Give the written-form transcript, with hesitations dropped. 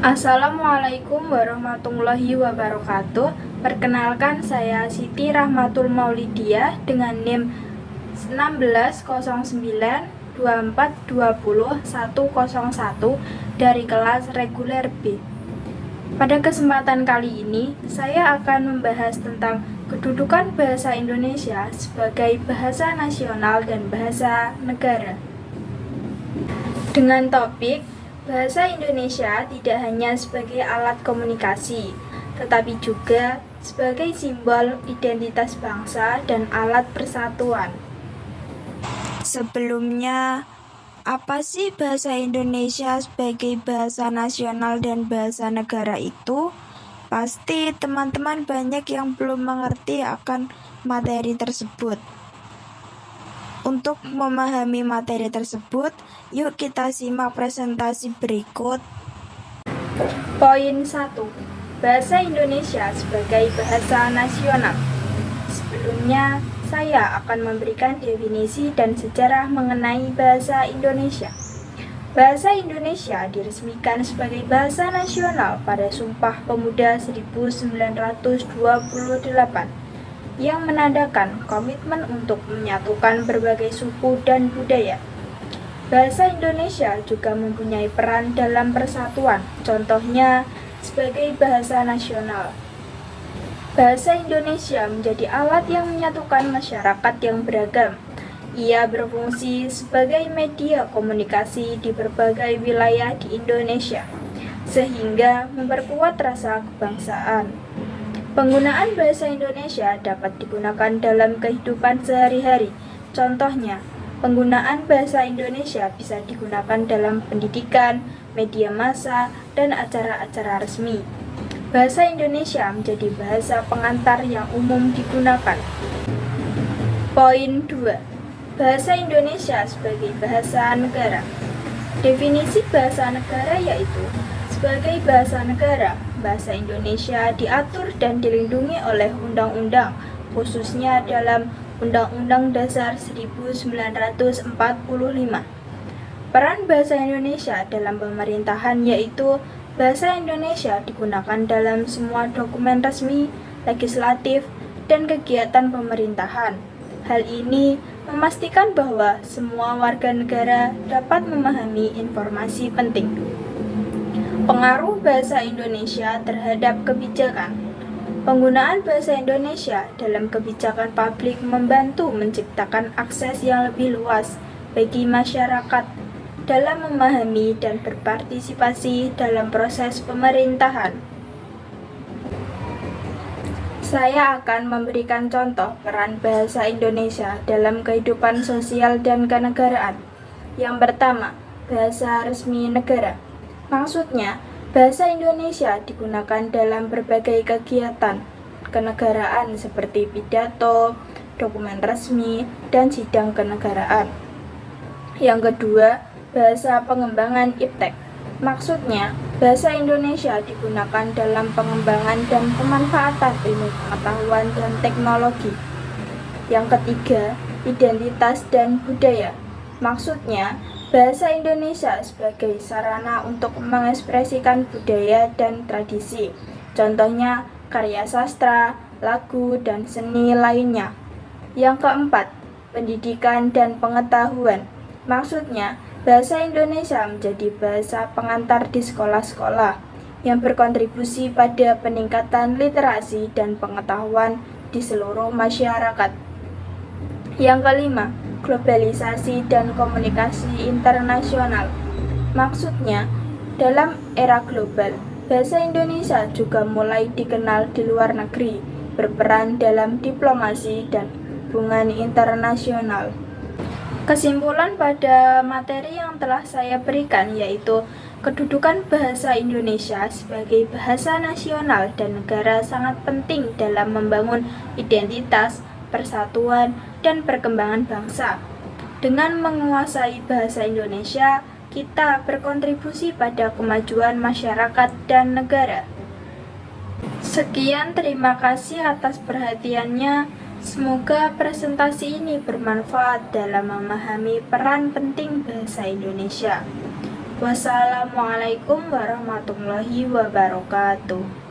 Assalamualaikum warahmatullahi wabarakatuh. Perkenalkan, saya Siti Rahmatul Maulidiah dengan NIM 16092420 dari kelas reguler B. Pada kesempatan kali ini, saya akan membahas tentang kedudukan bahasa Indonesia sebagai bahasa nasional dan bahasa negara. Dengan topik bahasa Indonesia tidak hanya sebagai alat komunikasi, tetapi juga sebagai simbol identitas bangsa dan alat persatuan. Sebelumnya, apa sih bahasa Indonesia sebagai bahasa nasional dan bahasa negara itu? Pasti teman-teman banyak yang belum mengerti akan materi tersebut. Untuk memahami materi tersebut, yuk kita simak presentasi berikut. Poin 1. Bahasa Indonesia sebagai bahasa nasional. Sebelumnya, saya akan memberikan definisi dan sejarah mengenai bahasa Indonesia. Bahasa Indonesia diresmikan sebagai bahasa nasional pada Sumpah Pemuda 1928 yang menandakan komitmen untuk menyatukan berbagai suku dan budaya. Bahasa Indonesia juga mempunyai peran dalam persatuan, contohnya sebagai bahasa nasional. Bahasa Indonesia menjadi alat yang menyatukan masyarakat yang beragam. Ia berfungsi sebagai media komunikasi di berbagai wilayah di Indonesia, sehingga memperkuat rasa kebangsaan. Penggunaan bahasa Indonesia dapat digunakan dalam kehidupan sehari-hari. Contohnya, penggunaan bahasa Indonesia bisa digunakan dalam pendidikan, media massa, dan acara-acara resmi. Bahasa Indonesia menjadi bahasa pengantar yang umum digunakan. Poin 2. Bahasa Indonesia sebagai bahasa negara. Definisi bahasa negara yaitu sebagai bahasa negara, bahasa Indonesia diatur dan dilindungi oleh undang-undang, khususnya dalam Undang-Undang Dasar 1945. Peran bahasa Indonesia dalam pemerintahan yaitu bahasa Indonesia digunakan dalam semua dokumen resmi, legislatif, dan kegiatan pemerintahan. Hal ini memastikan bahwa semua warga negara dapat memahami informasi penting. Pengaruh bahasa Indonesia terhadap kebijakan. Penggunaan bahasa Indonesia dalam kebijakan publik membantu menciptakan akses yang lebih luas bagi masyarakat dalam memahami dan berpartisipasi dalam proses pemerintahan. Saya akan memberikan contoh peran bahasa Indonesia dalam kehidupan sosial dan kenegaraan. Yang pertama, bahasa resmi negara. Maksudnya, bahasa Indonesia digunakan dalam berbagai kegiatan kenegaraan seperti pidato, dokumen resmi, dan sidang kenegaraan. Yang kedua, bahasa pengembangan iptek. Maksudnya, bahasa Indonesia digunakan dalam pengembangan dan pemanfaatan ilmu pengetahuan dan teknologi. Yang ketiga, identitas dan budaya. Maksudnya, bahasa Indonesia sebagai sarana untuk mengekspresikan budaya dan tradisi, contohnya karya sastra, lagu, dan seni lainnya. Yang keempat, pendidikan dan pengetahuan. Maksudnya, bahasa Indonesia menjadi bahasa pengantar di sekolah-sekolah yang berkontribusi pada peningkatan literasi dan pengetahuan di seluruh masyarakat. Yang kelima, globalisasi dan komunikasi internasional. Maksudnya, dalam era global, bahasa Indonesia juga mulai dikenal di luar negeri, berperan dalam diplomasi dan hubungan internasional. Kesimpulan pada materi yang telah saya berikan yaitu kedudukan bahasa Indonesia sebagai bahasa nasional dan negara sangat penting dalam membangun identitas, persatuan, dan perkembangan bangsa. Dengan menguasai bahasa Indonesia, kita berkontribusi pada kemajuan masyarakat dan negara. Sekian, terima kasih atas perhatiannya. Semoga presentasi ini bermanfaat dalam memahami peran penting bahasa Indonesia. Wassalamualaikum warahmatullahi wabarakatuh.